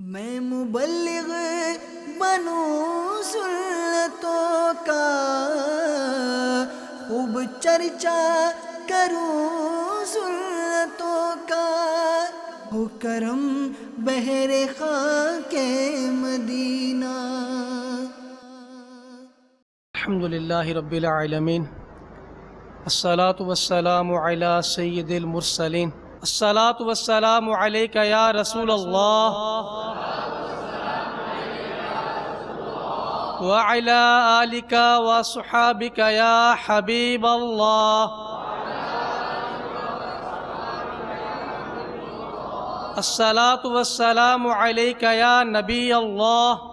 میں مبلغ بنوں سنتوں کا، خوب چرچا کروں سنتوں کا، ہو کرم بہر خاک مدینہ۔ الحمدللہ رب العالمین، الصلاة والسلام علی سید المرسلین، الصلاة والسلام علیک یا رسول اللہ وعلی آلک وصحابک یا حبیب اللہ، الصلاة والسلام علیک یا نبی اللہ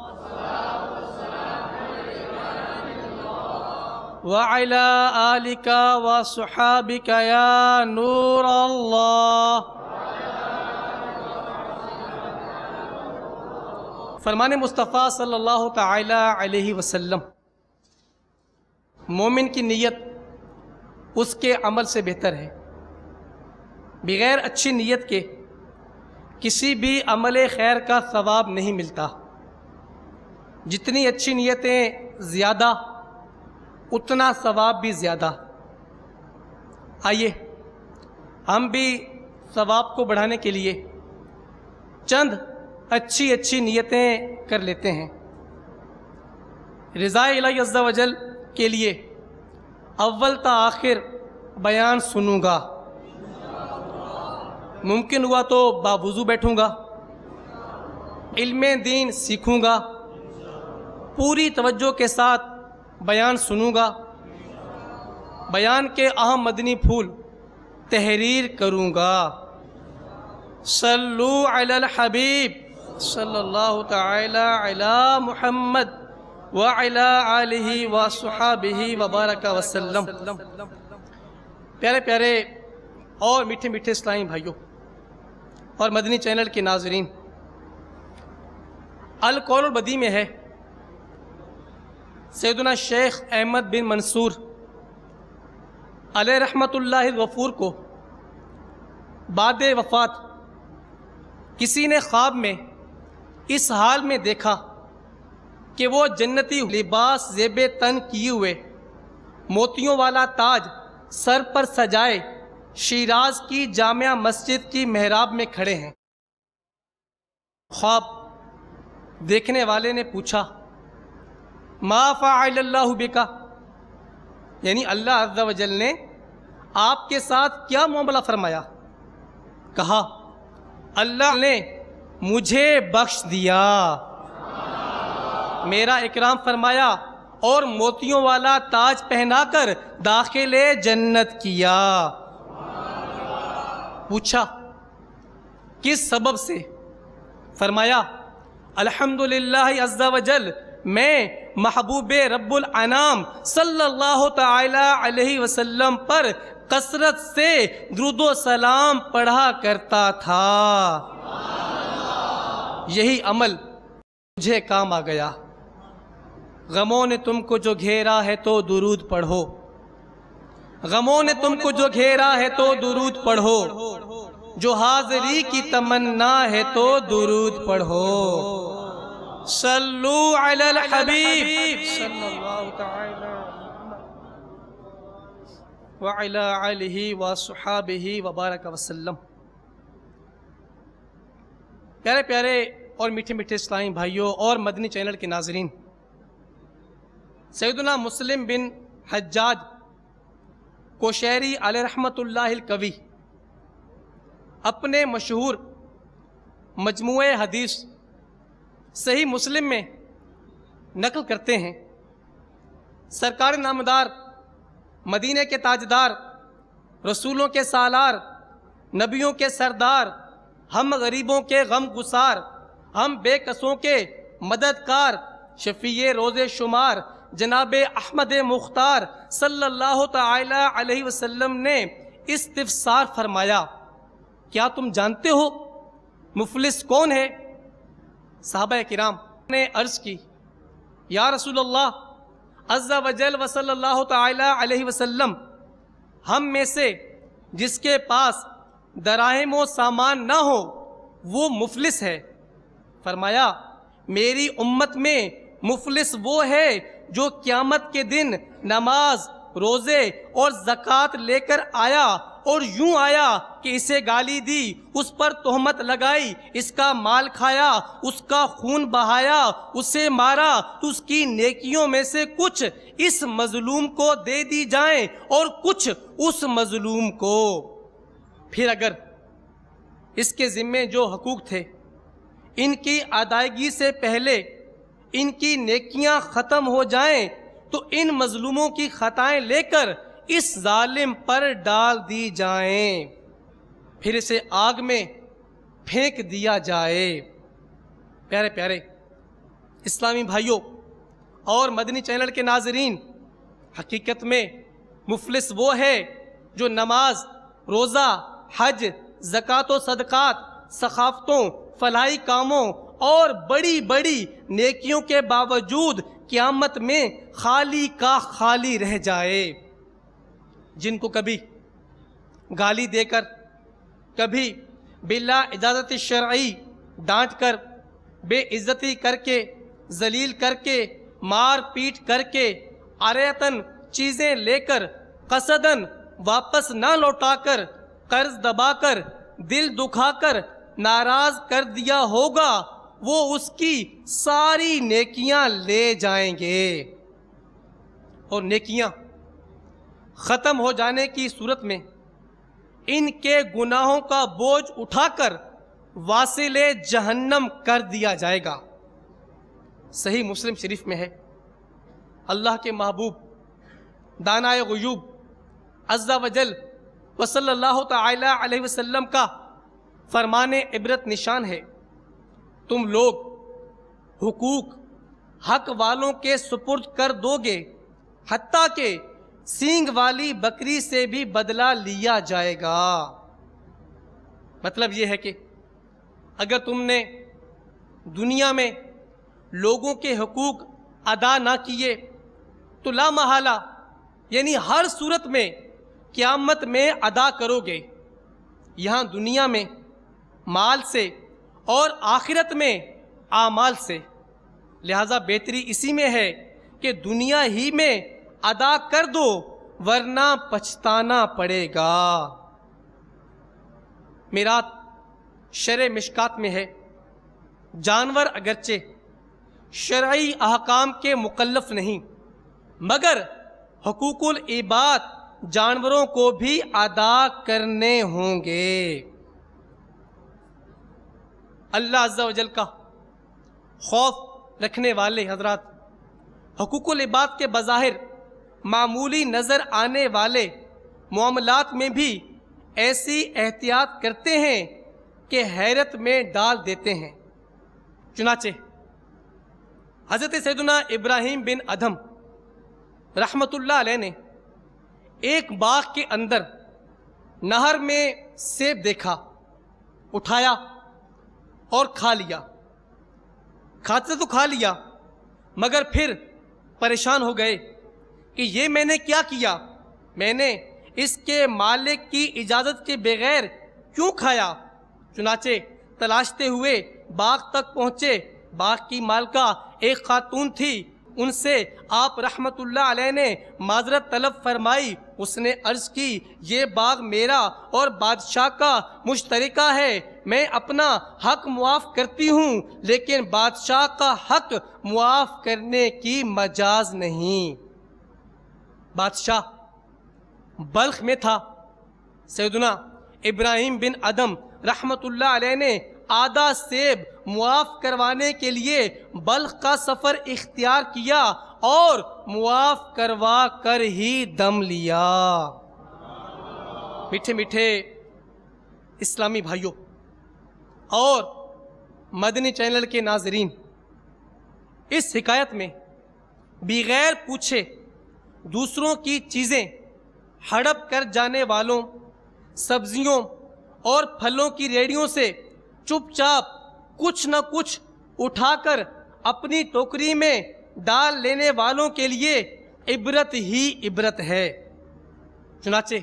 وعلی آلک وصحابک یا نور اللہ۔ فرمان مصطفیٰ صلی اللہ تعالی علیہ وسلم، مومن کی نیت اس کے عمل سے بہتر ہے۔ بغیر اچھی نیت کے کسی بھی عمل خیر کا ثواب نہیں ملتا۔ جتنی اچھی نیتیں زیادہ اتنا ثواب بھی زیادہ۔ آئیے ہم بھی ثواب کو بڑھانے کے لیے چند اچھی نیتیں کر لیتے ہیں۔ رضا الہی عز و جل کے لیے اول تا آخر بیان سنوں گا، ممکن ہوا تو باوضو بیٹھوں گا، علم دین سیکھوں گا، پوری توجہ کے ساتھ بیان سنوں گا، بیان کے اہم مدنی پھول تحریر کروں گا۔ صلو علی الحبیب صلی اللہ تعالی علی محمد وعلی آلہ وصحابہ وبارک وسلم۔ پیارے پیارے اور میٹھے میٹھے اسلامی بھائیوں اور مدنی چینل کے ناظرین، القول البدیع میں ہے سیدنا شیخ احمد بن منصور علیہ رحمت اللہ الغفور کو بعد وفات کسی نے خواب میں اس حال میں دیکھا کہ وہ جنتی لباس زیب تن کیے ہوئے، موتیوں والا تاج سر پر سجائے، شیراز کی جامع مسجد کی محراب میں کھڑے ہیں۔ خواب دیکھنے والے نے پوچھا، ما فعل اللہ بکا، یعنی اللہ عز و جل نے آپ کے ساتھ کیا معاملہ فرمایا؟ کہا، اللہ نے مجھے بخش دیا، میرا اکرام فرمایا اور موتیوں والا تاج پہنا کر داخل جنت کیا۔ پوچھا کس سبب سے؟ فرمایا، الحمدللہ عز و جل، میں محبوب رب الانام صلی اللہ تعالی علیہ وسلم پر کثرت سے درود و سلام پڑھا کرتا تھا، یہی عمل مجھے کام آ گیا۔ غموں نے تم کو جو گھیرا ہے تو درود پڑھو، غموں نے تم کو جو گھیرا ہے تو درود پڑھو، جو حاضری کی تمنا ہے تو درود پڑھو۔ صلو علی الحبیب صلی اللہ تعالی وعلی آلہ وصحابہ وبارک وسلم۔ پیارے پیارے اور میٹھے میٹھے اسلامی بھائیوں اور مدنی چینل کے ناظرین، سیدنا مسلم بن حجاج کوشیری علیہ رحمت اللہ القوی اپنے مشہور مجموعہ حدیث صحیح مسلم میں نقل کرتے ہیں، سرکار نامدار، مدینے کے تاجدار، رسولوں کے سالار، نبیوں کے سردار، ہم غریبوں کے غم گسار، ہم بے کسوں کے مددگار، شفیع روز شمار، جناب احمد مختار صلی اللہ تعالی علیہ وسلم نے استفسار فرمایا، کیا تم جانتے ہو مفلس کون ہے؟ صحابہ کرام نے عرض کی، یا رسول اللہ عز و جل و صلی اللہ تعالی علیہ وسلم، ہم میں سے جس کے پاس دراہم و سامان نہ ہو وہ مفلس ہے۔ فرمایا میری امت میں مفلس وہ ہے جو قیامت کے دن نماز، روزے اور زکوٰۃ لے کر آیا اور یوں آیا کہ اسے گالی دی، اس پر تہمت لگائی، اس کا مال کھایا، اس کا خون بہایا، اسے مارا، تو اس کی نیکیوں میں سے کچھ اس مظلوم کو دے دی جائیں اور کچھ اس مظلوم کو۔ پھر اگر اس کے ذمے جو حقوق تھے ان کی ادائیگی سے پہلے ان کی نیکیاں ختم ہو جائیں تو ان مظلوموں کی خطائیں لے کر اس ظالم پر ڈال دی جائیں، پھر اسے آگ میں پھینک دیا جائے۔ پیارے پیارے اسلامی بھائیوں اور مدنی چینل کے ناظرین، حقیقت میں مفلس وہ ہے جو نماز، روزہ، حج، زکوٰۃ و صدقات، ثقافتوں، فلاحی کاموں اور بڑی بڑی نیکیوں کے باوجود قیامت میں خالی کا خالی رہ جائے، جن کو کبھی گالی دے کر، کبھی بلا اجازت شرعی ڈانٹ کر، بے عزتی کر کے، ذلیل کر کے، مار پیٹ کر کے، عاریتاً چیزیں لے کر قصداً واپس نہ لوٹا کر، قرض دبا کر، دل دکھا کر ناراض کر دیا ہوگا، وہ اس کی ساری نیکیاں لے جائیں گے، اور نیکیاں ختم ہو جانے کی صورت میں ان کے گناہوں کا بوجھ اٹھا کر واصل جہنم کر دیا جائے گا۔ صحیح مسلم شریف میں ہے، اللہ کے محبوب دانائے غیوب عز و جل و صلی اللہ تعالی علیہ وسلم کا فرمان عبرت نشان ہے، تم لوگ حقوق حق والوں کے سپرد کر دو گے، حتیٰ کہ سینگ والی بکری سے بھی بدلہ لیا جائے گا۔ مطلب یہ ہے کہ اگر تم نے دنیا میں لوگوں کے حقوق ادا نہ کیے تو لا محالہ یعنی ہر صورت میں قیامت میں ادا کرو گے، یہاں دنیا میں مال سے اور آخرت میں اعمال سے، لہذا بہتری اسی میں ہے کہ دنیا ہی میں ادا کر دو ورنہ پچھتانا پڑے گا۔ میرات شرع مشکات میں ہے، جانور اگرچہ شرعی احکام کے مکلف نہیں مگر حقوق العباد جانوروں کو بھی ادا کرنے ہوں گے۔ اللہ عز و جل کا خوف رکھنے والے حضرات حقوق العباد کے بظاہر معمولی نظر آنے والے معاملات میں بھی ایسی احتیاط کرتے ہیں کہ حیرت میں ڈال دیتے ہیں۔ چنانچہ حضرت سیدنا ابراہیم بن ادھم رحمت اللہ علیہ نے ایک باغ کے اندر نہر میں سیب دیکھا، اٹھایا اور کھا لیا۔ کھاتے تو کھا لیا مگر پھر پریشان ہو گئے کہ یہ میں نے کیا کیا، میں نے اس کے مالک کی اجازت کے بغیر کیوں کھایا؟ چنانچہ تلاشتے ہوئے باغ تک پہنچے، باغ کی مالکہ ایک خاتون تھی، ان سے آپ رحمت اللہ علیہ نے معذرت طلب فرمائی۔ اس نے عرض کی یہ باغ میرا اور بادشاہ کا مشترکہ ہے، میں اپنا حق معاف کرتی ہوں لیکن بادشاہ کا حق معاف کرنے کی مجاز نہیں۔ بادشاہ بلخ میں تھا، سیدنا ابراہیم بن ادھم رحمت اللہ علیہ نے آدھا سیب معاف کروانے کے لیے بلخ کا سفر اختیار کیا اور معاف کروا کر ہی دم لیا۔ میٹھے میٹھے اسلامی بھائیوں اور مدنی چینل کے ناظرین، اس حکایت میں بغیر پوچھے دوسروں کی چیزیں ہڑپ کر جانے والوں، سبزیوں اور پھلوں کی ریڑھیوں سے چپ چاپ کچھ نہ کچھ اٹھا کر اپنی ٹوکری میں ڈال لینے والوں کے لیے عبرت ہی عبرت ہے۔ چنانچہ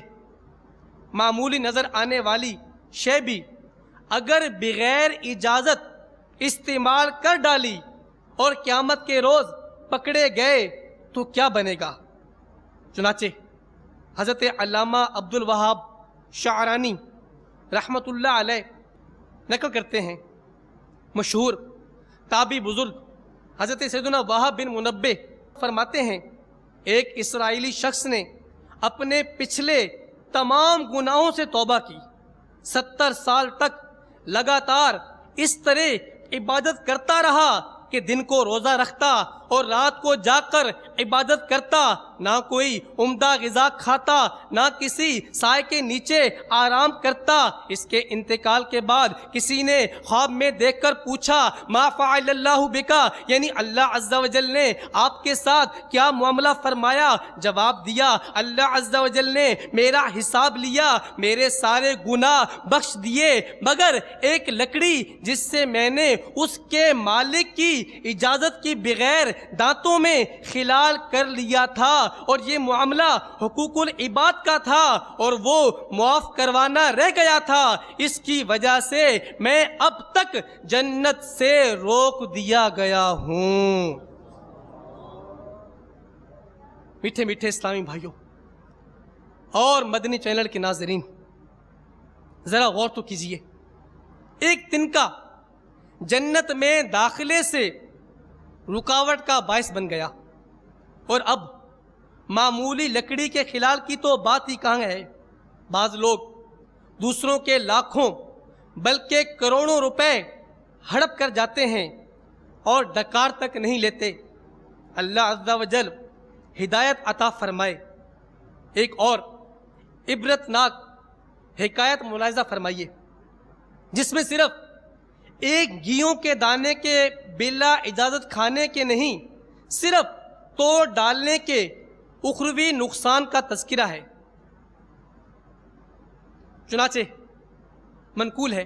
معمولی نظر آنے والی شے بھی اگر بغیر اجازت استعمال کر ڈالی اور قیامت کے روز پکڑے گئے تو کیا بنے گا؟ چنانچہ حضرت علامہ عبد الوہاب شعرانی رحمۃ اللہ علیہ نقل کرتے ہیں، مشہور تابعی بزرگ حضرت سیدنا وہب بن منبہ فرماتے ہیں، ایک اسرائیلی شخص نے اپنے پچھلے تمام گناہوں سے توبہ کی، 70 سال تک لگاتار اس طرح عبادت کرتا رہا کہ دن کو روزہ رکھتا اور رات کو جاگ کر عبادت کرتا، نہ کوئی عمدہ غذا کھاتا، نہ کسی سائے کے نیچے آرام کرتا۔ اس کے انتقال کے بعد کسی نے خواب میں دیکھ کر پوچھا، ما فعل اللہ بکا، یعنی اللہ عز و جل نے آپ کے ساتھ کیا معاملہ فرمایا؟ جواب دیا، اللہ عز و جل نے میرا حساب لیا، میرے سارے گناہ بخش دیے، مگر ایک لکڑی جس سے میں نے اس کے مالک کی اجازت کی بغیر دانتوں میں خلال کر لیا تھا، اور یہ معاملہ حقوق العباد کا تھا اور وہ معاف کروانا رہ گیا تھا، اس کی وجہ سے میں اب تک جنت سے روک دیا گیا ہوں۔ میٹھے میٹھے اسلامی بھائیوں اور مدنی چینل کے ناظرین، ذرا غور تو کیجئے، ایک تنکا جنت میں داخلے سے رکاوٹ کا باعث بن گیا، اور اب معمولی لکڑی کے خلال کی تو بات ہی کہاں ہے۔ بعض لوگ دوسروں کے لاکھوں بلکہ کروڑوں روپے ہڑپ کر جاتے ہیں اور ڈکار تک نہیں لیتے۔ اللہ عز و جل ہدایت عطا فرمائے۔ ایک اور عبرتناک حکایت ملاحظہ فرمائیے، جس میں صرف ایک گیہوں کے دانے کے بلا اجازت کھانے کے نہیں، صرف توڑ ڈالنے کے اخروی نقصان کا تذکرہ ہے۔ چنانچہ منقول ہے،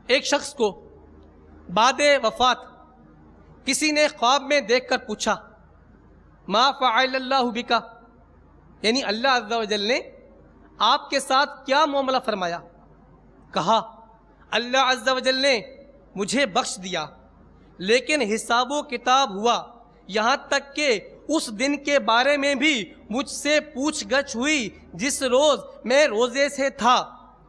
ایک شخص کو بعد وفات کسی نے خواب میں دیکھ کر پوچھا، ما فعل اللہ بکا، یعنی اللہ عز و جل نے آپ کے ساتھ کیا معاملہ فرمایا؟ کہا، اللہ عز و جل نے مجھے بخش دیا، لیکن حساب و کتاب ہوا، یہاں تک کہ اس دن کے بارے میں بھی مجھ سے پوچھ گچھ ہوئی جس روز میں روزے سے تھا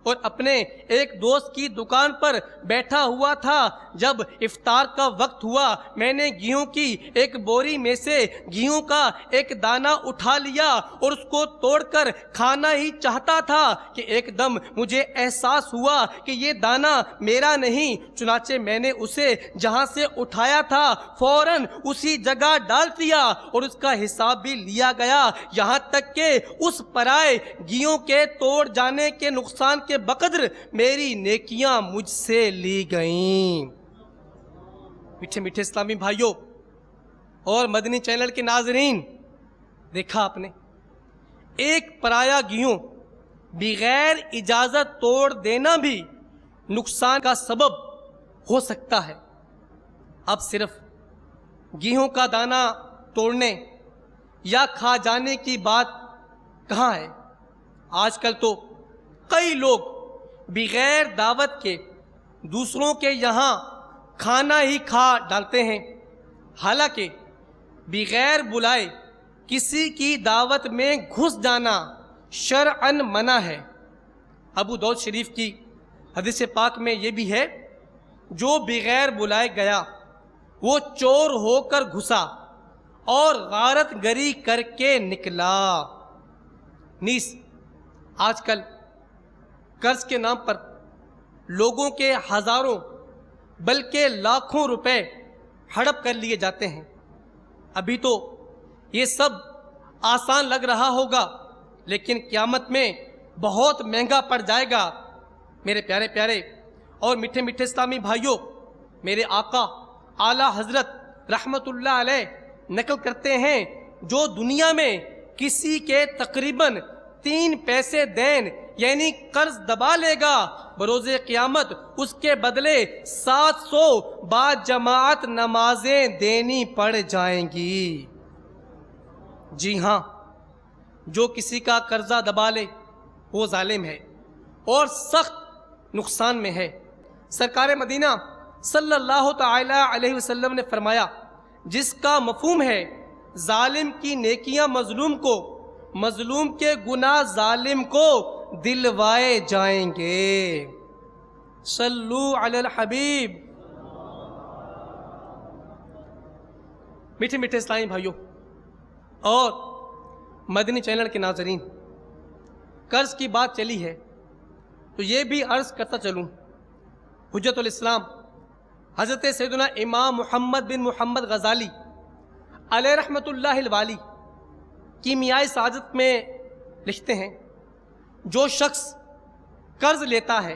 اور اپنے ایک دوست کی دکان پر بیٹھا ہوا تھا۔ جب افطار کا وقت ہوا، میں نے گیہوں کی ایک بوری میں سے گیہوں کا ایک دانہ اٹھا لیا اور اس کو توڑ کر کھانا ہی چاہتا تھا کہ ایک دم مجھے احساس ہوا کہ یہ دانہ میرا نہیں، چنانچہ میں نے اسے جہاں سے اٹھایا تھا فوراً اسی جگہ ڈال دیا اور اس کا حساب بھی لیا گیا، یہاں تک کہ اس پرائے گیہوں کے توڑ جانے کے نقصان کے بقدر میری نیکیاں مجھ سے لی گئیں۔ میٹھے میٹھے اسلامی بھائیوں اور مدنی چینل کے ناظرین، دیکھا آپ نے، ایک پرایا گیہوں بغیر اجازت توڑ دینا بھی نقصان کا سبب ہو سکتا ہے۔ اب صرف گیہوں کا دانہ توڑنے یا کھا جانے کی بات کہاں ہے؟ آج کل تو کئی لوگ بغیر دعوت کے دوسروں کے یہاں کھانا ہی کھا ڈالتے ہیں، حالانکہ بغیر بلائے کسی کی دعوت میں گھس جانا شرعاً منع ہے۔ ابو داؤد شریف کی حدیث پاک میں یہ بھی ہے، جو بغیر بلائے گیا وہ چور ہو کر گھسا اور غارت گری کر کے نکلا۔ نیز آج کل قرض کے نام پر لوگوں کے ہزاروں بلکہ لاکھوں روپے ہڑپ کر لیے جاتے ہیں۔ ابھی تو یہ سب آسان لگ رہا ہوگا، لیکن قیامت میں بہت مہنگا پڑ جائے گا۔ میرے پیارے پیارے اور میٹھے میٹھے اسلامی بھائیوں، میرے آقا اعلیٰ حضرت رحمت اللہ علیہ نقل کرتے ہیں، جو دنیا میں کسی کے تقریباً 3 پیسے دین یعنی قرض دبا لے گا، بروز قیامت اس کے بدلے 700 با جماعت نمازیں دینی پڑ جائیں گی۔ جی ہاں، جو کسی کا قرضہ دبا لے وہ ظالم ہے اور سخت نقصان میں ہے۔ سرکار مدینہ صلی اللہ تعالی علیہ وسلم نے فرمایا جس کا مفہوم ہے ظالم کی نیکیاں مظلوم کو، مظلوم کے گناہ ظالم کو دلوائے جائیں گے۔ صلو علی الحبیب۔ میٹھے میٹھے اسلامی بھائیوں اور مدنی چینل کے ناظرین، قرض کی بات چلی ہے تو یہ بھی عرض کرتا چلوں، حجت الاسلام حضرت سیدنا امام محمد بن محمد غزالی علیہ رحمت اللہ الوالی کیمیائے سعادت میں لکھتے ہیں، جو شخص قرض لیتا ہے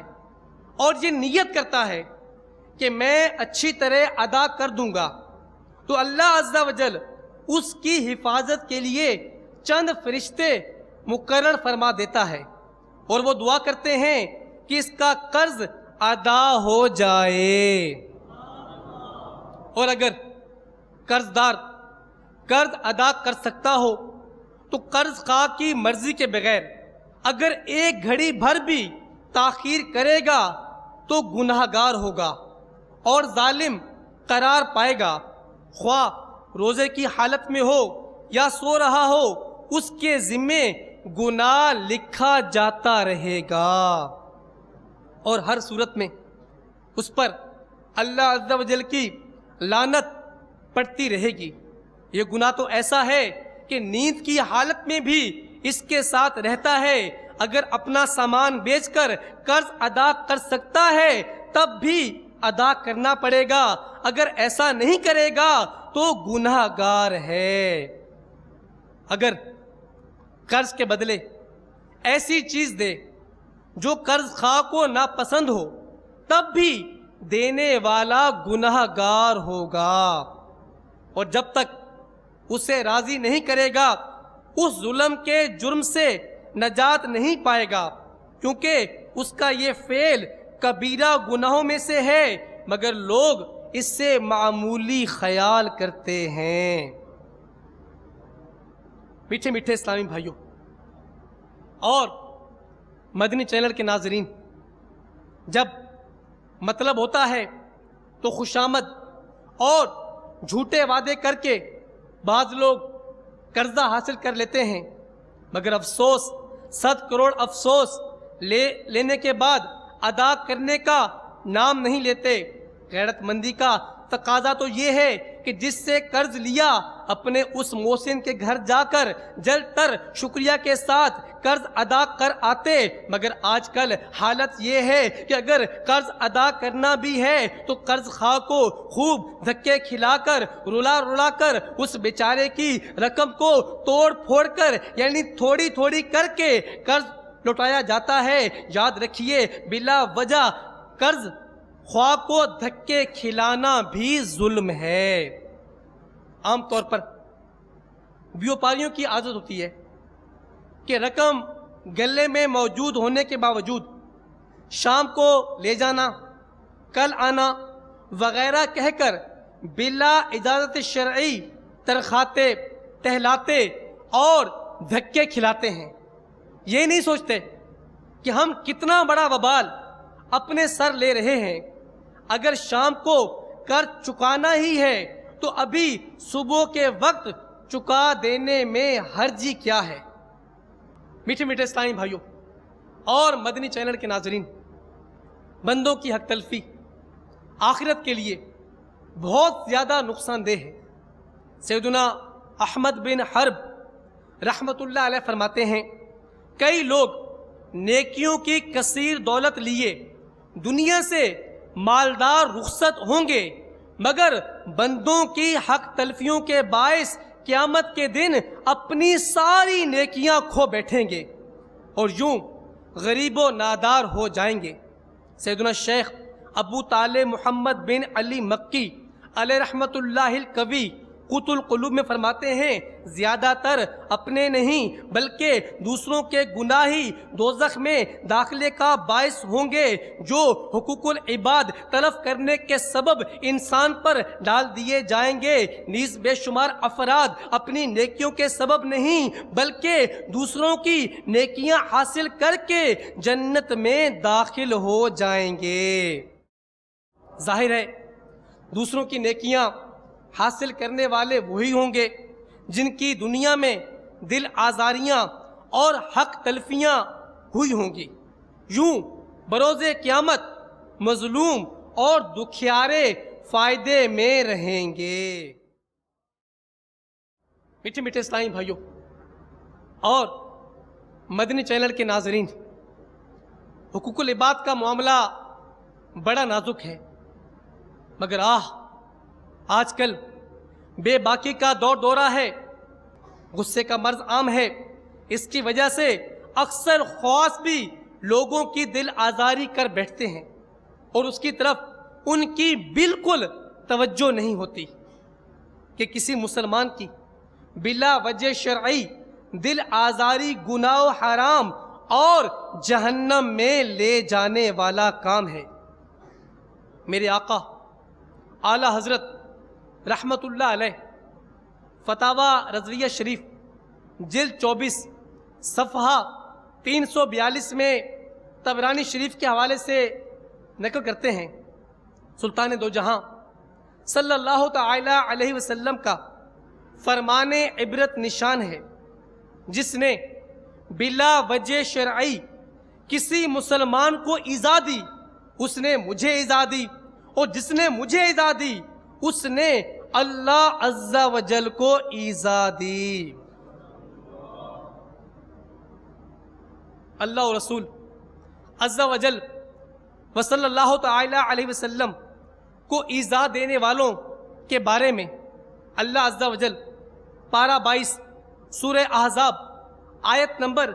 اور یہ نیت کرتا ہے کہ میں اچھی طرح ادا کر دوں گا تو اللہ عز و جل اس کی حفاظت کے لیے چند فرشتے مقرر فرما دیتا ہے اور وہ دعا کرتے ہیں کہ اس کا قرض ادا ہو جائے۔ اور اگر قرض دار قرض ادا کر سکتا ہو تو قرض خواہ کی مرضی کے بغیر اگر ایک گھڑی بھر بھی تاخیر کرے گا تو گناہ گار ہوگا اور ظالم قرار پائے گا، خواہ روزے کی حالت میں ہو یا سو رہا ہو اس کے ذمے گناہ لکھا جاتا رہے گا اور ہر صورت میں اس پر اللہ عز و جل کی لعنت پڑتی رہے گی۔ یہ گناہ تو ایسا ہے کہ نیند کی حالت میں بھی اس کے ساتھ رہتا ہے، اگر اپنا سامان بیچ کر قرض ادا کر سکتا ہے تب بھی ادا کرنا پڑے گا، اگر ایسا نہیں کرے گا تو گناہ گار ہے۔ اگر قرض کے بدلے ایسی چیز دے جو قرض خواہ کو ناپسند ہو تب بھی دینے والا گناہ گار ہوگا، اور جب تک اسے راضی نہیں کرے گا اس ظلم کے جرم سے نجات نہیں پائے گا، کیونکہ اس کا یہ فعل کبیرہ گناہوں میں سے ہے مگر لوگ اس سے معمولی خیال کرتے ہیں۔ میٹھے میٹھے اسلامی بھائیوں اور مدنی چینل کے ناظرین، جب مطلب ہوتا ہے تو خوشامد اور جھوٹے وعدے کر کے بعض لوگ قرضہ حاصل کر لیتے ہیں، مگر افسوس 100 کروڑ افسوس لینے کے بعد ادا کرنے کا نام نہیں لیتے۔ غیرت مندی کا تقاضا تو یہ ہے کہ جس سے قرض لیا اپنے اس محسن کے گھر جا کر جل تر شکریہ کے ساتھ قرض ادا کر آتے، مگر آج کل حالت یہ ہے کہ اگر قرض ادا کرنا بھی ہے تو قرض خواہ کو خوب دھکے کھلا کر رلا رلا کر اس بیچارے کی رقم کو توڑ پھوڑ کر یعنی تھوڑی تھوڑی کر کے قرض لوٹایا جاتا ہے۔ یاد رکھیے بلا وجہ قرض خواہ کو دھکے کھلانا بھی ظلم ہے۔ عام طور پر بیوپاریوں کی عادت ہوتی ہے کہ رقم گلے میں موجود ہونے کے باوجود شام کو لے جانا، کل آنا وغیرہ کہہ کر بلا اجازت شرعی ترخاتے، ٹہلاتے اور دھکے کھلاتے ہیں۔ یہ نہیں سوچتے کہ ہم کتنا بڑا وبال اپنے سر لے رہے ہیں، اگر شام کو قرض چکانا ہی ہے تو ابھی صبح کے وقت چکا دینے میں حرجی کیا ہے۔ میٹھے میٹھے اسلامی بھائیوں اور مدنی چینل کے ناظرین، بندوں کی حق تلفی آخرت کے لیے بہت زیادہ نقصان دہ ہے۔ سیدنا احمد بن حرب رحمت اللہ علیہ فرماتے ہیں، کئی لوگ نیکیوں کی کثیر دولت لیے دنیا سے مالدار رخصت ہوں گے مگر بندوں کی حق تلفیوں کے باعث قیامت کے دن اپنی ساری نیکیاں کھو بیٹھیں گے اور یوں غریب و نادار ہو جائیں گے۔ سیدنا شیخ ابو طالب محمد بن علی مکی علیہ رحمت اللہ القوی قوت القلوب میں فرماتے ہیں، زیادہ تر اپنے نہیں بلکہ دوسروں کے گناہ ہی دوزخ میں داخلے کا باعث ہوں گے، جو حقوق العباد تلف کرنے کے سبب انسان پر ڈال دیے جائیں گے۔ نیز بے شمار افراد اپنی نیکیوں کے سبب نہیں بلکہ دوسروں کی نیکیاں حاصل کر کے جنت میں داخل ہو جائیں گے۔ ظاہر ہے دوسروں کی نیکیاں حاصل کرنے والے وہی ہوں گے جن کی دنیا میں دل آزاریاں اور حق تلفیاں ہوئی ہوں گی۔ یوں بروز قیامت مظلوم اور دکھیارے فائدے میں رہیں گے۔ میٹھے میٹھے اسلامی بھائیوں اور مدنی چینل کے ناظرین، حقوق العباد کا معاملہ بڑا نازک ہے، مگر آج کل بے باکی کا دور دورہ ہے، غصے کا مرض عام ہے۔ اس کی وجہ سے اکثر خواص بھی لوگوں کی دل آزاری کر بیٹھتے ہیں اور اس کی طرف ان کی بالکل توجہ نہیں ہوتی کہ کسی مسلمان کی بلا وجہ شرعی دل آزاری گناہ و حرام اور جہنم میں لے جانے والا کام ہے۔ میرے آقا اعلی حضرت رحمت اللہ علیہ فتاوی رضویہ شریف جلد 24 صفحہ 342 میں طبرانی شریف کے حوالے سے نقل کرتے ہیں، سلطان دو جہاں صلی اللہ تعالی علیہ وسلم کا فرمان عبرت نشان ہے، جس نے بلا وجہ شرعی کسی مسلمان کو ایذا دی اس نے مجھے ایذا دی، اور جس نے مجھے ایذا دی اس نے اللہ عز و جل کو ایذا دی۔ اللہ و رسول عز و جل و صلی اللہ تعالی علیہ وسلم کو ایذا دینے والوں کے بارے میں اللہ عز و جل پارہ 22 سورہ احزاب آیت نمبر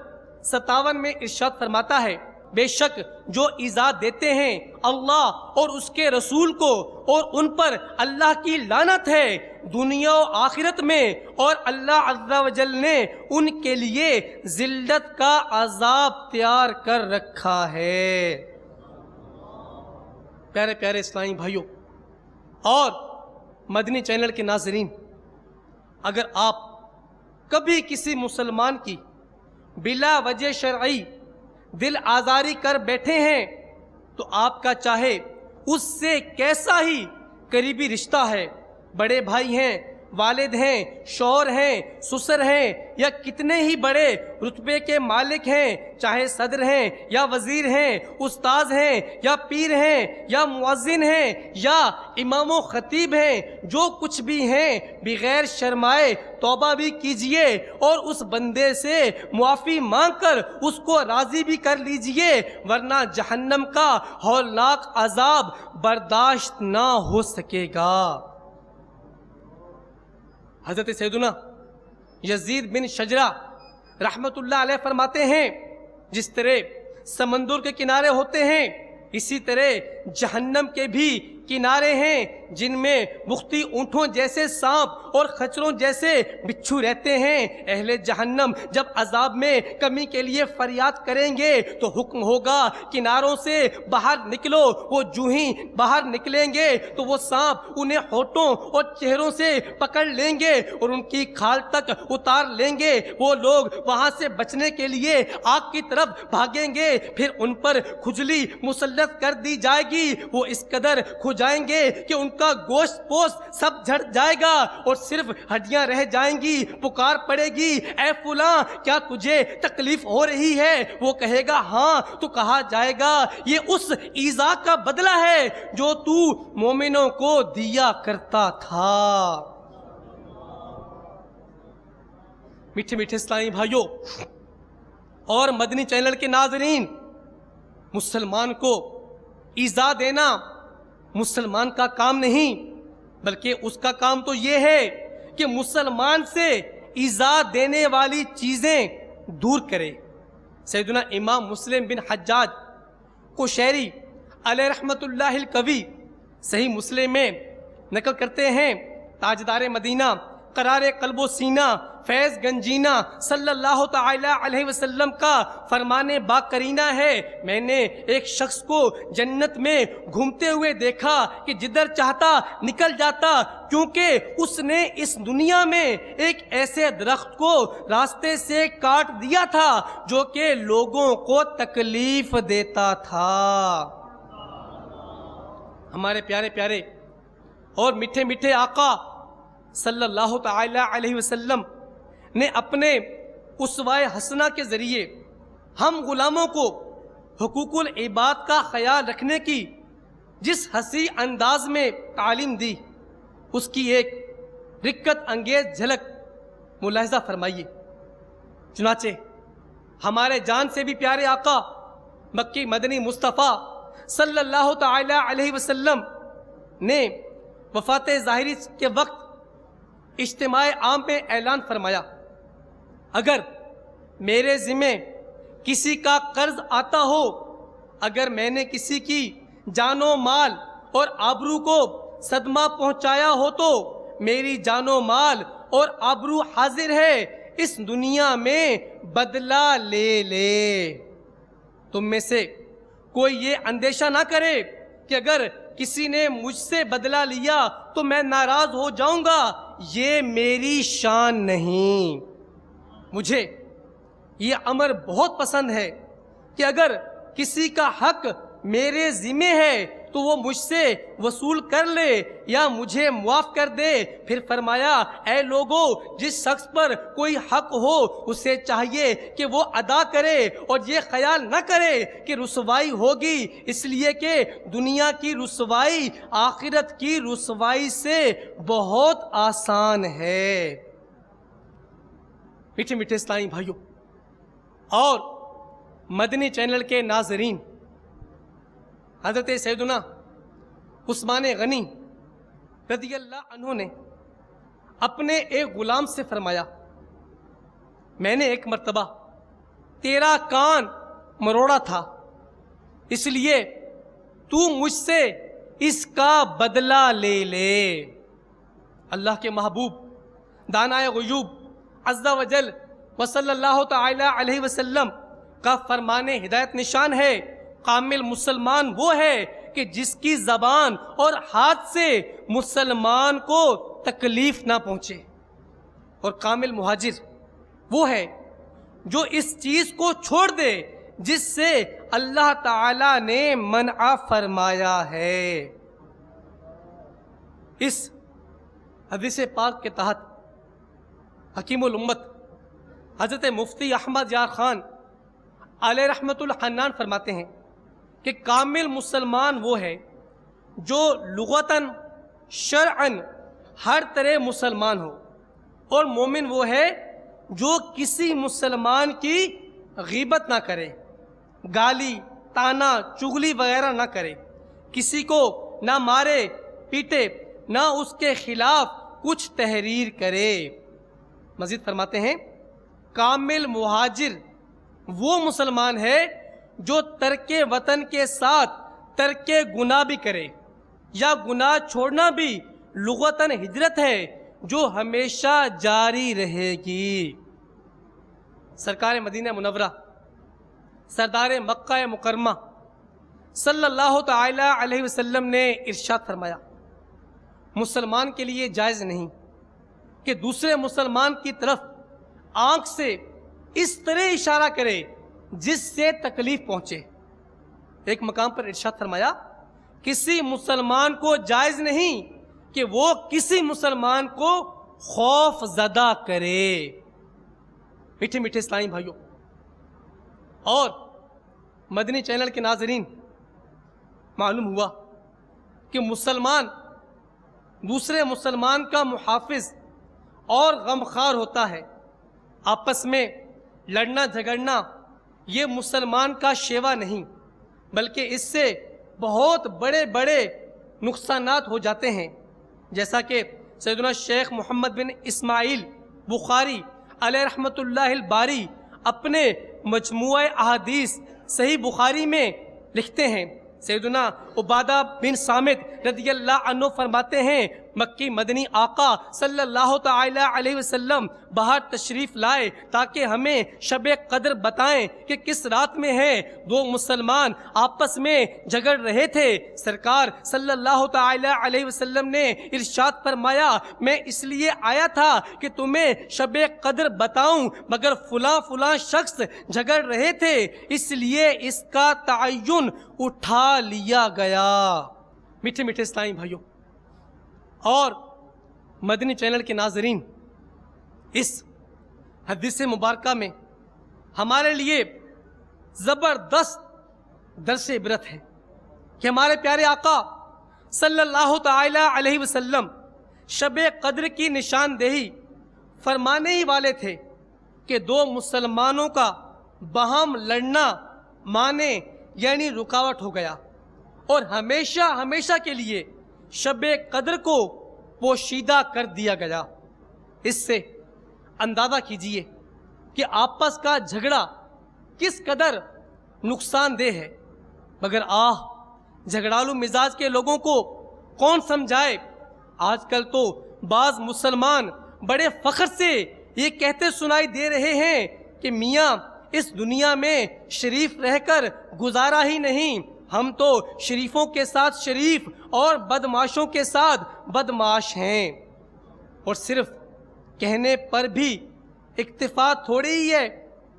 57 میں ارشاد فرماتا ہے، بے شک جو ایذا دیتے ہیں اللہ اور اس کے رسول کو اور ان پر اللہ کی لعنت ہے دنیا و آخرت میں، اور اللہ عز و جل نے ان کے لیے ذلت کا عذاب تیار کر رکھا ہے۔ پیارے پیارے اسلامی بھائیوں اور مدنی چینل کے ناظرین، اگر آپ کبھی کسی مسلمان کی بلا وجہ شرعی دل آزاری کر بیٹھے ہیں تو آپ کا چاہے اس سے کیسا ہی قریبی رشتہ ہے، بڑے بھائی ہیں، والد ہیں، شوہر ہیں، سسر ہیں، یا کتنے ہی بڑے رتبے کے مالک ہیں، چاہے صدر ہیں یا وزیر ہیں، استاذ ہیں یا پیر ہیں یا مؤذن ہیں یا امام و خطیب ہیں، جو کچھ بھی ہیں، بغیر شرمائے توبہ بھی کیجئے اور اس بندے سے معافی مانگ کر اس کو راضی بھی کر لیجئے، ورنہ جہنم کا ہولناک عذاب برداشت نہ ہو سکے گا۔ حضرت سیدنا یزید بن شجرہ رحمت اللہ علیہ فرماتے ہیں، جس طرح سمندر کے کنارے ہوتے ہیں اسی طرح جہنم کے بھی کنارے ہیں، جن میں بختی اونٹوں جیسے سانپ اور خچروں جیسے بچھو رہتے ہیں۔ اہل جہنم جب عذاب میں کمی کے لیے فریاد کریں گے تو حکم ہوگا کناروں سے باہر نکلو، وہ جو ہی باہر نکلیں گے تو وہ سانپ انہیں ہونٹوں اور چہروں سے پکڑ لیں گے اور ان کی کھال تک اتار لیں گے۔ وہ لوگ وہاں سے بچنے کے لیے آگ کی طرف بھاگیں گے، پھر ان پر کھجلی مسلط کر دی جائے گی، وہ اس قدر جائیں گے کہ ان کا گوشت پوست سب جھڑ جائے گا اور صرف ہڈیاں رہ جائیں گی۔ پکار پڑے گی، اے فلاں کیا تجھے تکلیف ہو رہی ہے؟ وہ کہے گا ہاں، تو کہا جائے گا یہ اس ایذا کا بدلہ ہے جو تو مومنوں کو دیا کرتا تھا۔ میٹھے میٹھے اسلامی بھائیوں اور مدنی چینل کے ناظرین، مسلمان کو ایذا دینا مسلمان کا کام نہیں، بلکہ اس کا کام تو یہ ہے کہ مسلمان سے ایذا دینے والی چیزیں دور کرے۔ سیدنا امام مسلم بن حجاج قشیری علیہ رحمت اللہ القوی صحیح مسلم میں نقل کرتے ہیں، تاجدار مدینہ قرار قلب و سینہ فیض گنجینہ صلی اللہ تعالی علیہ وسلم کا فرمان با کرینہ ہے، میں نے ایک شخص کو جنت میں گھومتے ہوئے دیکھا کہ جدھر چاہتا نکل جاتا، کیونکہ اس نے اس دنیا میں ایک ایسے درخت کو راستے سے کاٹ دیا تھا جو کہ لوگوں کو تکلیف دیتا تھا۔ ہمارے پیارے پیارے اور میٹھے میٹھے آقا صلی اللہ تعالی علیہ وسلم نے اپنے اسوہ حسنہ کے ذریعے ہم غلاموں کو حقوق العباد کا خیال رکھنے کی جس حسین انداز میں تعلیم دی، اس کی ایک رکت انگیز جھلک ملاحظہ فرمائیے۔ چنانچہ ہمارے جان سے بھی پیارے آقا مکی مدنی مصطفیٰ صلی اللہ تعالی علیہ وسلم نے وفات ظاہری کے وقت اجتماع عام میں اعلان فرمایا، اگر میرے ذمہ کسی کا قرض آتا ہو، اگر میں نے کسی کی جان و مال اور آبرو کو صدمہ پہنچایا ہو تو میری جان و مال اور آبرو حاضر ہے، اس دنیا میں بدلہ لے لے۔ تم میں سے کوئی یہ اندیشہ نہ کرے کہ اگر کسی نے مجھ سے بدلہ لیا تو میں ناراض ہو جاؤں گا، یہ میری شان نہیں۔ مجھے یہ امر بہت پسند ہے کہ اگر کسی کا حق میرے ذمہ ہے تو وہ مجھ سے وصول کر لے یا مجھے معاف کر دے۔ پھر فرمایا، اے لوگوں، جس شخص پر کوئی حق ہو اسے چاہیے کہ وہ ادا کرے اور یہ خیال نہ کرے کہ رسوائی ہوگی، اس لیے کہ دنیا کی رسوائی آخرت کی رسوائی سے بہت آسان ہے۔ میٹھے میٹھے اسلامی بھائیوں اور مدنی چینل کے ناظرین، حضرت سیدنا عثمان غنی رضی اللہ عنہ نے اپنے ایک غلام سے فرمایا، میں نے ایک مرتبہ تیرا کان مروڑا تھا، اس لیے تو مجھ سے اس کا بدلہ لے لے۔ اللہ کے محبوب دانائے غیوب عز و جل وصلی اللہ تعالی علیہ وسلم کا فرمان ہدایت نشان ہے، کامل مسلمان وہ ہے کہ جس کی زبان اور ہاتھ سے مسلمان کو تکلیف نہ پہنچے، اور کامل مہاجر وہ ہے جو اس چیز کو چھوڑ دے جس سے اللہ تعالی نے منع فرمایا ہے۔ اس حدیث پاک کے تحت حکیم الامت حضرت مفتی احمد یار خان علیہ رحمت الحنان فرماتے ہیں کہ کامل مسلمان وہ ہے جو لغتاً شرعاً ہر طرح مسلمان ہو، اور مومن وہ ہے جو کسی مسلمان کی غیبت نہ کرے، گالی تانا چغلی وغیرہ نہ کرے، کسی کو نہ مارے پیٹے، نہ اس کے خلاف کچھ تحریر کرے۔ مزید فرماتے ہیں، کامل مہاجر وہ مسلمان ہے جو ترک وطن کے ساتھ ترک گناہ بھی کرے، یا گناہ چھوڑنا بھی لغتاً ہجرت ہے جو ہمیشہ جاری رہے گی۔ سرکار مدینہ منورہ سردار مکہ مکرمہ صلی اللہ تعالی علیہ وسلم نے ارشاد فرمایا، مسلمان کے لیے جائز نہیں کہ دوسرے مسلمان کی طرف آنکھ سے اس طرح اشارہ کرے جس سے تکلیف پہنچے۔ ایک مقام پر ارشاد فرمایا، کسی مسلمان کو جائز نہیں کہ وہ کسی مسلمان کو خوف زدہ کرے۔ میٹھے میٹھے اسلامی بھائیوں اور مدنی چینل کے ناظرین، معلوم ہوا کہ مسلمان دوسرے مسلمان کا محافظ اور غمخوار ہوتا ہے۔ آپس میں لڑنا جھگڑنا یہ مسلمان کا شیوا نہیں، بلکہ اس سے بہت بڑے بڑے نقصانات ہو جاتے ہیں، جیسا کہ سیدنا شیخ محمد بن اسماعیل بخاری علیہ رحمت اللہ الباری اپنے مجموعہ احادیث صحیح بخاری میں لکھتے ہیں۔ سیدنا عبادہ بن صامت رضی اللہ عنہ فرماتے ہیں، مکی مدنی آقا صلی اللہ تعالی علیہ وسلم باہر تشریف لائے تاکہ ہمیں شب قدر بتائیں کہ کس رات میں ہے۔ دو مسلمان آپس میں جھگڑ رہے تھے، سرکار صلی اللہ تعالی علیہ وسلم نے ارشاد فرمایا، میں اس لیے آیا تھا کہ تمہیں شب قدر بتاؤں، مگر فلاں فلاں شخص جھگڑ رہے تھے، اس لیے اس کا تعین اٹھا لیا گیا۔ میٹھے میٹھے اسلامی بھائیوں اور مدنی چینل کے ناظرین، اس حدیث مبارکہ میں ہمارے لیے زبردست درس عبرت ہے کہ ہمارے پیارے آقا صلی اللہ تعالی علیہ وسلم شب قدر کی نشاندہی فرمانے ہی والے تھے کہ دو مسلمانوں کا باہم لڑنا مانے یعنی رکاوٹ ہو گیا، اور ہمیشہ ہمیشہ کے لیے شب قدر کو پوشیدہ کر دیا گیا۔ اس سے اندازہ کیجئے کہ آپس کا جھگڑا کس قدر نقصان دہ ہے، مگر جھگڑالو مزاج کے لوگوں کو کون سمجھائے۔ آج کل تو بعض مسلمان بڑے فخر سے یہ کہتے سنائی دے رہے ہیں کہ میاں اس دنیا میں شریف رہ کر گزارا ہی نہیں، ہم تو شریفوں کے ساتھ شریف اور بدمعاشوں کے ساتھ بدمعاش ہیں۔ اور صرف کہنے پر بھی اکتفا تھوڑی ہی ہے،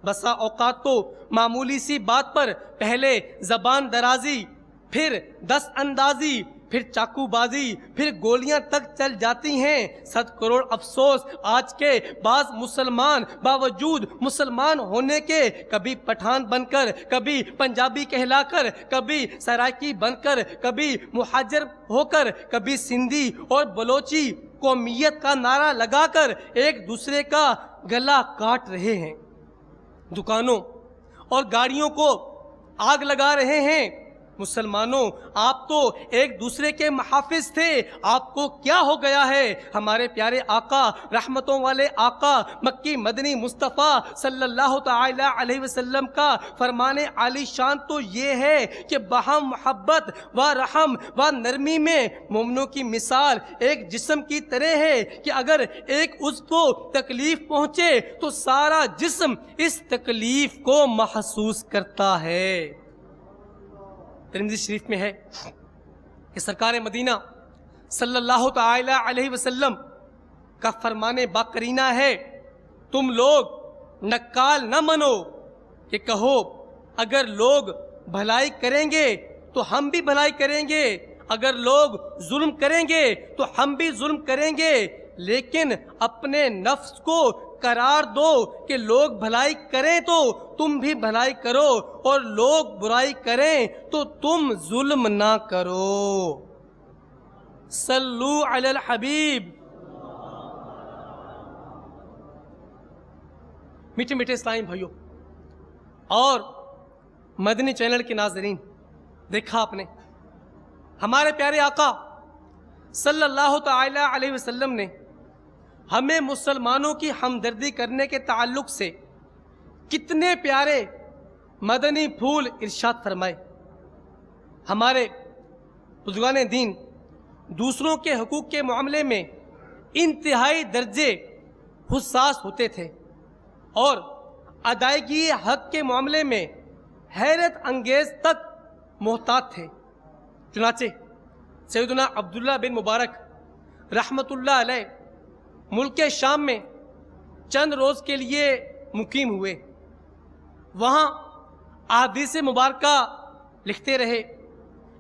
بسا اوقات تو معمولی سی بات پر پہلے زبان درازی، پھر دست اندازی، پھر چاقو بازی، پھر گولیاں تک چل جاتی ہیں۔ 100 کروڑ افسوس آج کے بعض مسلمان باوجود مسلمان ہونے کے کبھی پٹھان بن کر، کبھی پنجابی کہلا کر، کبھی سرائکی بن کر، کبھی مہاجر ہو کر، کبھی سندھی اور بلوچی قومیت کا نعرہ لگا کر ایک دوسرے کا گلا کاٹ رہے ہیں، دکانوں اور گاڑیوں کو آگ لگا رہے ہیں۔ مسلمانوں، آپ تو ایک دوسرے کے محافظ تھے، آپ کو کیا ہو گیا ہے؟ ہمارے پیارے آقا، رحمتوں والے آقا، مکی مدنی مصطفیٰ صلی اللہ تعالی علیہ وسلم کا فرمان عالی شان تو یہ ہے کہ باہم محبت و رحم و نرمی میں مومنوں کی مثال ایک جسم کی طرح ہے کہ اگر ایک عضو کو تکلیف پہنچے تو سارا جسم اس تکلیف کو محسوس کرتا ہے۔ ترمذی شریف میں ہے کہ سرکار مدینہ صلی اللہ تعالی علیہ وسلم کا فرمان باقرینہ ہے، تم لوگ نکال نہ منو کہ کہو اگر لوگ بھلائی کریں گے تو ہم بھی بھلائی کریں گے، اگر لوگ ظلم کریں گے تو ہم بھی ظلم کریں گے، لیکن اپنے نفس کو قرار دو کہ لوگ بھلائی کریں تو تم بھی بھلائی کرو، اور لوگ برائی کریں تو تم ظلم نہ کرو۔ صلو علی الحبیب۔ میٹھے میٹھے اسلامی بھائیوں اور مدنی چینل کے ناظرین، دیکھا آپ نے ہمارے پیارے آقا صلی اللہ تعالی علیہ وسلم نے ہمیں مسلمانوں کی ہمدردی کرنے کے تعلق سے کتنے پیارے مدنی پھول ارشاد فرمائے۔ ہمارے بزرگان دین دوسروں کے حقوق کے معاملے میں انتہائی درجے حساس ہوتے تھے اور ادائیگی حق کے معاملے میں حیرت انگیز تک محتاط تھے۔ چنانچہ سیدنا عبداللہ بن مبارک رحمت اللہ علیہ ملک شام میں چند روز کے لیے مقیم ہوئے، وہاں احادیث مبارکہ لکھتے رہے۔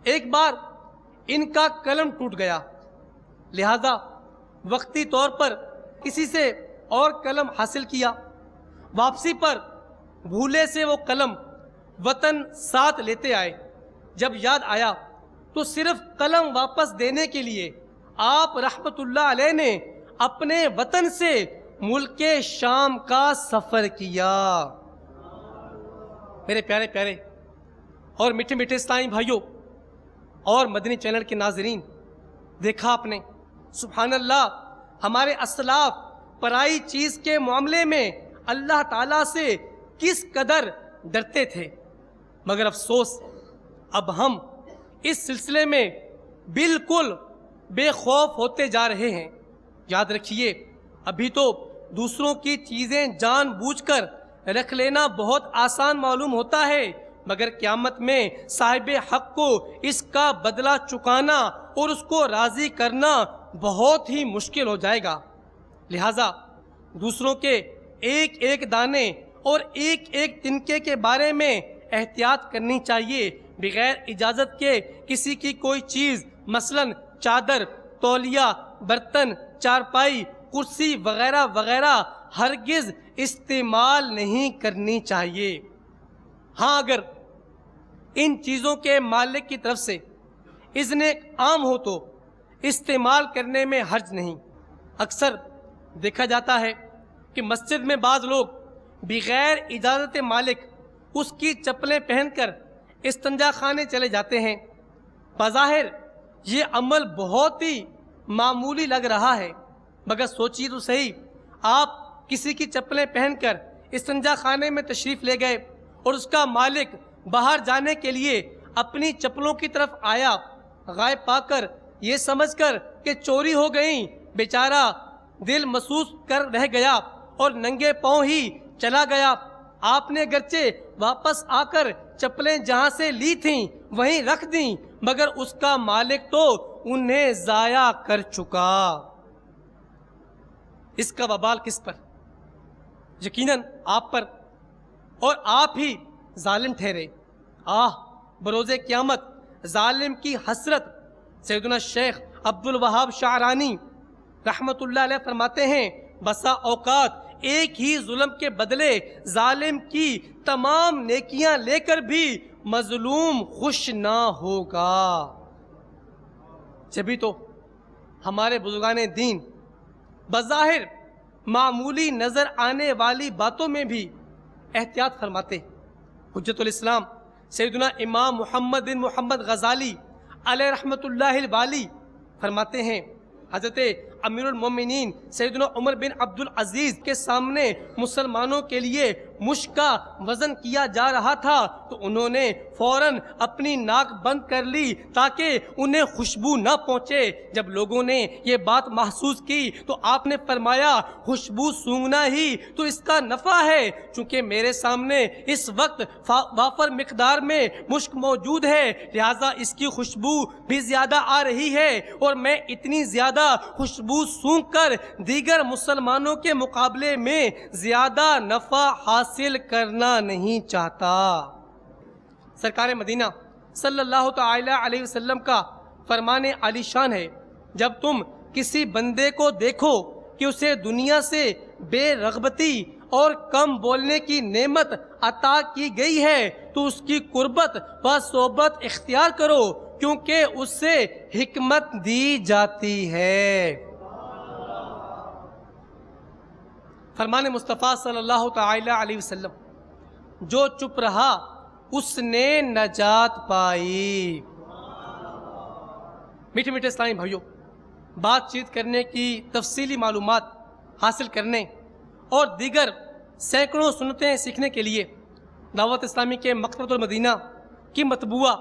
ایک بار ان کا قلم ٹوٹ گیا، لہذا وقتی طور پر کسی سے اور قلم حاصل کیا۔ واپسی پر بھولے سے وہ قلم وطن ساتھ لیتے آئے، جب یاد آیا تو صرف قلم واپس دینے کے لیے آپ رحمت اللہ علیہ نے اپنے وطن سے ملک شام کا سفر کیا۔ میرے پیارے پیارے اور میٹھے میٹھے اسلامی بھائیوں اور مدنی چینل کے ناظرین، دیکھا آپ نے سبحان اللہ ہمارے اسلاف پرائی چیز کے معاملے میں اللہ تعالیٰ سے کس قدر ڈرتے تھے، مگر افسوس اب ہم اس سلسلے میں بالکل بے خوف ہوتے جا رہے ہیں۔ یاد رکھیے، ابھی تو دوسروں کی چیزیں جان بوجھ کر رکھ لینا بہت آسان معلوم ہوتا ہے، مگر قیامت میں صاحب حق کو اس کا بدلہ چکانا اور اس کو راضی کرنا بہت ہی مشکل ہو جائے گا۔ لہٰذا دوسروں کے ایک ایک دانے اور ایک ایک تنکے کے بارے میں احتیاط کرنی چاہیے۔ بغیر اجازت کے کسی کی کوئی چیز مثلاً چادر، تولیہ، برتن، چارپائی، کرسی وغیرہ وغیرہ ہرگز استعمال نہیں کرنی چاہیے۔ ہاں اگر ان چیزوں کے مالک کی طرف سے اذن عام ہو تو استعمال کرنے میں حرج نہیں۔ اکثر دیکھا جاتا ہے کہ مسجد میں بعض لوگ بغیر اجازت مالک اس کی چپلیں پہن کر استنجا خانے چلے جاتے ہیں۔ بظاہر یہ عمل بہت ہی معمولی لگ رہا ہے، مگر سوچیے تو صحیح، آپ کسی کی چپلیں پہن کر استنجا خانے میں تشریف لے گئے اور اس کا مالک باہر جانے کے لیے اپنی چپلوں کی طرف آیا، غائب پا کر یہ سمجھ کر کہ چوری ہو گئیں، بیچارہ دل محسوس کر رہ گیا اور ننگے پاؤں ہی چلا گیا۔ آپ نے گرچہ واپس آ کر چپلیں جہاں سے لی تھیں وہیں رکھ دیں، مگر اس کا مالک تو انہیں ضائع کر چکا۔ اس کا وبال کس پر؟ یقیناً آپ پر، اور آپ ہی ظالم ٹھہرے۔ بروز قیامت ظالم کی حسرت۔ سیدنا شیخ عبد الوہاب شعرانی رحمت اللہ علیہ فرماتے ہیں، بسا اوقات ایک ہی ظلم کے بدلے ظالم کی تمام نیکیاں لے کر بھی مظلوم خوش نہ ہوگا۔ جبھی تو ہمارے بزرگان دین بظاہر معمولی نظر آنے والی باتوں میں بھی احتیاط فرماتے۔ حجت الاسلام سیدنا امام محمد بن محمد غزالی علیہ رحمت اللہ الوالی فرماتے ہیں، حضرت امیر المومنین سیدنا عمر بن عبد العزیز کے سامنے مسلمانوں کے لیے مشک کا وزن کیا جا رہا تھا تو انہوں نے فوراً اپنی ناک بند کر لی تاکہ انہیں خوشبو نہ پہنچے۔ جب لوگوں نے یہ بات محسوس کی تو آپ نے فرمایا، خوشبو سونگھنا ہی تو اس کا نفع ہے، چونکہ میرے سامنے اس وقت وافر مقدار میں مشک موجود ہے، لہٰذا اس کی خوشبو بھی زیادہ آ رہی ہے اور میں اتنی زیادہ خوشبو سونگھ کر دیگر مسلمانوں کے مقابلے میں زیادہ نفع حاصل کرنا نہیں چاہتا۔ سرکار مدینہ صلی اللہ تعالی علیہ وسلم کا فرمان عالی شان ہے، جب تم کسی بندے کو دیکھو کہ اسے دنیا سے بے رغبتی اور کم بولنے کی نعمت عطا کی گئی ہے تو اس کی قربت و صحبت اختیار کرو، کیونکہ اس سے حکمت دی جاتی ہے۔ فرمان مصطفیٰ صلی اللہ تعالی علیہ وسلم، جو چپ رہا اس نے نجات پائی۔ میٹھے میٹھے اسلامی بھائیوں، بات چیت کرنے کی تفصیلی معلومات حاصل کرنے اور دیگر سینکڑوں سنتیں سیکھنے کے لیے دعوت اسلامی کے مکتبۃ المدینہ کی مطبوعہ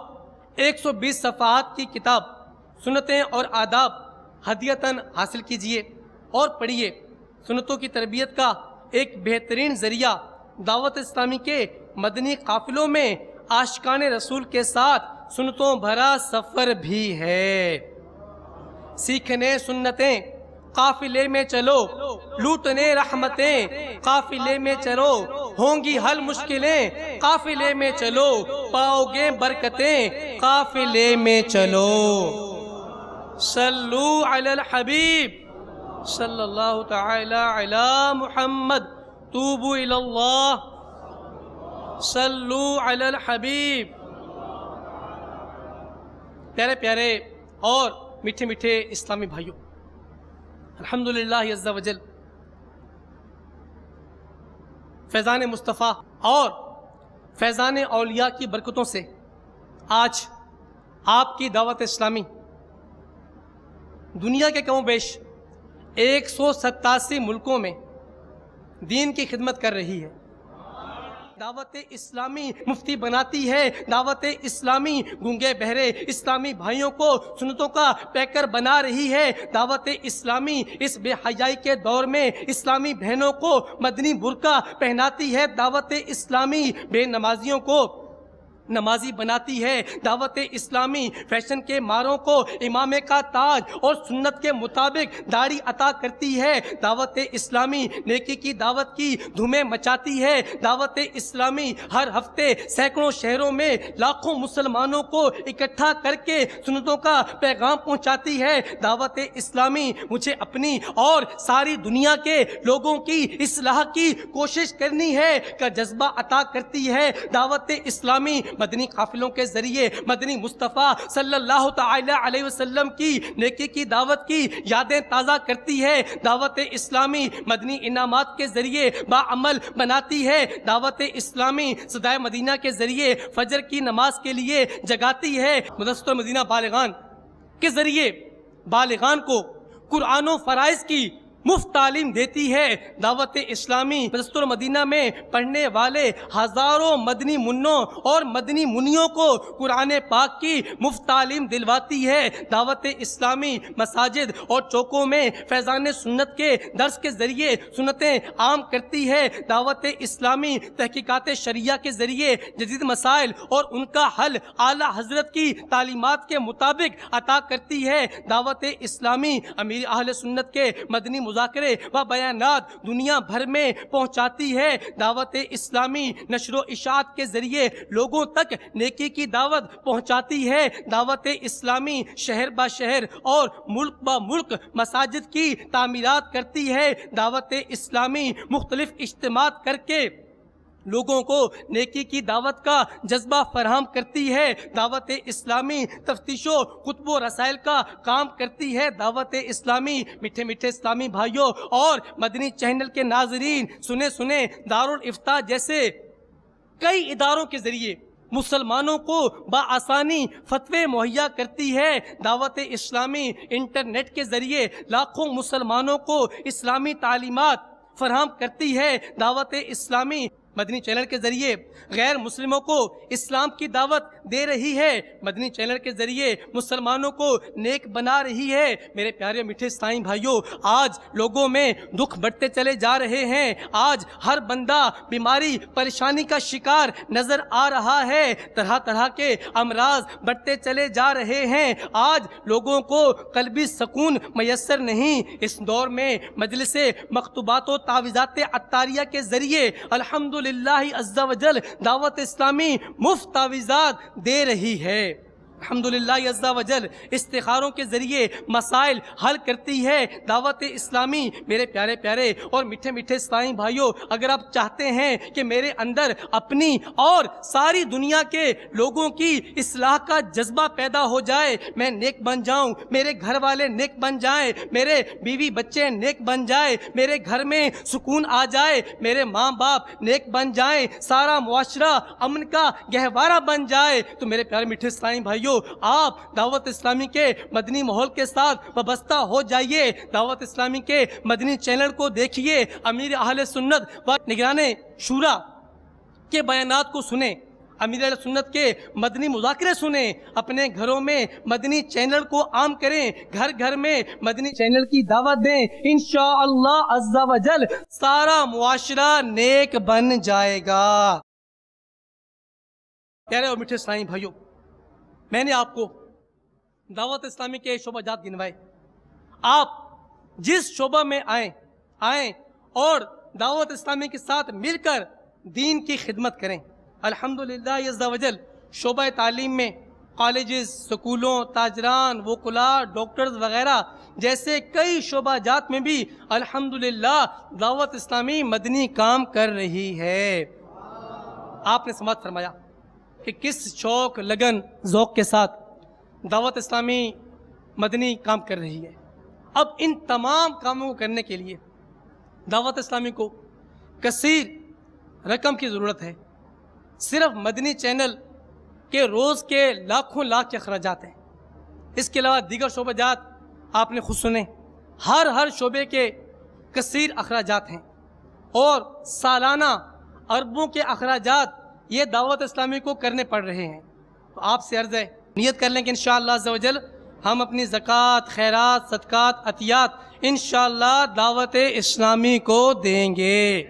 120 صفحات کی کتاب سنتیں اور آداب ہدیتاً حاصل کیجیے اور پڑھیے۔ سنتوں کی تربیت کا ایک بہترین ذریعہ دعوت اسلامی کے مدنی قافلوں میں عاشقان رسول کے ساتھ سنتوں بھرا سفر بھی ہے۔ سیکھنے سنتیں قافلے میں چلو، لوٹنے رحمتیں قافلے میں چلو، ہوں گی حل مشکلیں قافلے میں چلو، پاؤ گے برکتیں قافلے میں چلو۔ صلو علی الحبیب صلی اللہ تعالی علی محمد، توبو الی اللہ، صلو علی الحبیب۔ پیارے پیارے اور میٹھے میٹھے اسلامی بھائیوں، الحمدللہ عز و جل فیضان مصطفیٰ اور فیضان اولیاء کی برکتوں سے آج آپ کی دعوت اسلامی دنیا کے کم و بیش 187 ملکوں میں دین کی خدمت کر رہی ہے۔ دعوت اسلامی مفتی بناتی ہے، دعوت اسلامی گونگے بہرے اسلامی بھائیوں کو سنتوں کا پیکر بنا رہی ہے، دعوت اسلامی اس بے حیائی کے دور میں اسلامی بہنوں کو مدنی برقع پہناتی ہے، دعوت اسلامی بے نمازیوں کو نمازی بناتی ہے، دعوت اسلامی فیشن کے ماروں کو امامے کا تاج اور سنت کے مطابق داڑھی عطا کرتی ہے، دعوت اسلامی نیکی کی دعوت کی دھومیں مچاتی ہے، دعوت اسلامی ہر ہفتے سینکڑوں شہروں میں لاکھوں مسلمانوں کو اکٹھا کر کے سنتوں کا پیغام پہنچاتی ہے، دعوت اسلامی مجھے اپنی اور ساری دنیا کے لوگوں کی اصلاح کی کوشش کرنی ہے کا جذبہ عطا کرتی ہے، دعوت اسلامی مدنی قافلوں کے ذریعے مدنی مصطفیٰ صلی اللہ تعالی علیہ وسلم کی نیکی کی دعوت کی یادیں تازہ کرتی ہے، دعوت اسلامی مدنی انعامات کے ذریعے باعمل بناتی ہے، دعوت اسلامی صدائے مدینہ کے ذریعے فجر کی نماز کے لیے جگاتی ہے، مدرسۃ مدینہ بالغان کے ذریعے بالغان کو قرآن و فرائض کی مفت تعلیم دیتی ہے، دعوت اسلامی مدرسۃ المدینہ میں پڑھنے والے ہزاروں مدنی منوں اور مدنی منیوں کو قرآن پاک کی مفت تعلیم دلواتی ہے، دعوت اسلامی مساجد اور چوکوں میں فیضان سنت کے درس کے ذریعے سنتیں عام کرتی ہے، دعوت اسلامی تحقیقات شریعہ کے ذریعے جدید مسائل اور ان کا حل اعلیٰ حضرت کی تعلیمات کے مطابق عطا کرتی ہے، دعوت اسلامی امیر اہل سنت کے مدنی مذاکرے و بیانات دنیا بھر میں پہنچاتی ہے، دعوت اسلامی نشر و اشاعت کے ذریعے لوگوں تک نیکی کی دعوت پہنچاتی ہے، دعوت اسلامی شہر با شہر اور ملک با ملک مساجد کی تعمیرات کرتی ہے، دعوت اسلامی مختلف اجتماعات کر کے لوگوں کو نیکی کی دعوت کا جذبہ فراہم کرتی ہے، دعوت اسلامی تفتیش و کتب و رسائل کا کام کرتی ہے، دعوت اسلامی میٹھے میٹھے اسلامی بھائیوں اور مدنی چینل کے ناظرین سنیں دارالافتاء جیسے کئی اداروں کے ذریعے مسلمانوں کو بآسانی فتوے مہیا کرتی ہے، دعوت اسلامی انٹرنیٹ کے ذریعے لاکھوں مسلمانوں کو اسلامی تعلیمات فراہم کرتی ہے، دعوت اسلامی مدنی چینل کے ذریعے غیر مسلموں کو اسلام کی دعوت دے رہی ہے، مدنی چینل کے ذریعے مسلمانوں کو نیک بنا رہی ہے۔ میرے پیارے میٹھے اسلامی بھائیوں، آج لوگوں میں دکھ بڑھتے چلے جا رہے ہیں، آج ہر بندہ بیماری پریشانی کا شکار نظر آ رہا ہے، طرح طرح کے امراض بڑھتے چلے جا رہے ہیں، آج لوگوں کو قلبی سکون میسر نہیں۔ اس دور میں مجلس مکتوبات و تعویذات عطاریہ کے ذریعے الحمدللہ عز و جل دعوت اسلامی مفت تعویذات دے رہی ہے، الحمدللہ عز و جل استخاروں کے ذریعے مسائل حل کرتی ہے دعوت اسلامی۔ میرے پیارے پیارے اور میٹھے میٹھے اسلامی بھائیوں، اگر آپ چاہتے ہیں کہ میرے اندر اپنی اور ساری دنیا کے لوگوں کی اصلاح کا جذبہ پیدا ہو جائے، میں نیک بن جاؤں، میرے گھر والے نیک بن جائیں، میرے بیوی بچے نیک بن جائیں، میرے گھر میں سکون آ جائے، میرے ماں باپ نیک بن جائیں، سارا معاشرہ امن کا گہوارہ بن جائے، تو میرے پیارے میٹھے اسلامی بھائیوں آپ دعوت اسلامی کے مدنی ماحول کے ساتھ وابستہ ہو جائیے، دعوت اسلامی کے مدنی چینل کو دیکھیے، امیر اہل سنت و نگران شورا کے بیانات کو سنیں، امیر اہل سنت کے مدنی مذاکرے سنیں، اپنے گھروں میں مدنی چینل کو عام کریں، گھر گھر میں مدنی چینل کی دعوت دیں، انشاءاللہ عز و جل سارا معاشرہ نیک بن جائے گا۔ پیارے اور میٹھے اسلامی بھائیوں، میں نے آپ کو دعوت اسلامی کے شعبہ جات گنوائے، آپ جس شعبہ میں آئیں اور دعوت اسلامی کے ساتھ مل کر دین کی خدمت کریں۔ الحمدللہ عز و جل شعبہ تعلیم میں کالجز، سکولوں، تاجران، وکلاء، ڈاکٹرز وغیرہ جیسے کئی شعبہ جات میں بھی الحمدللہ دعوت اسلامی مدنی کام کر رہی ہے۔ آپ نے سماعت فرمایا کہ کس شوق، لگن، ذوق کے ساتھ دعوت اسلامی مدنی کام کر رہی ہے۔ اب ان تمام کاموں کو کرنے کے لیے دعوت اسلامی کو کثیر رقم کی ضرورت ہے۔ صرف مدنی چینل کے روز کے لاکھوں لاکھ کے اخراجات ہیں، اس کے علاوہ دیگر شعبہ جات آپ نے خود سنے، ہر شعبے کے کثیر اخراجات ہیں اور سالانہ اربوں کے اخراجات یہ دعوت اسلامی کو کرنے پڑ رہے ہیں۔ تو آپ سے عرض ہے نیت کر لیں کہ انشاءاللہ عز و جل ہم اپنی زکوٰۃ، خیرات، صدقات، عطیات انشاءاللہ دعوت اسلامی کو دیں گے۔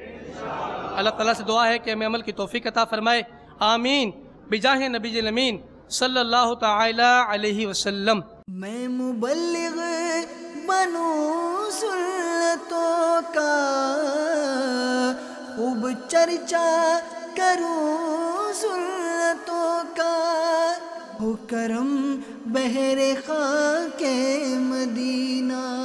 اللہ تعالیٰ سے دعا ہے کہ ہمیں عمل کی توفیق عطا فرمائے، آمین۔ بجاہ نبی الامین صلی اللہ تعالی علیہ وسلم۔ میں مبلغ بنوں سنتوں کا، خوب چرچا کروں سنتوں کا، ہو کرم بحر خاک مدینہ۔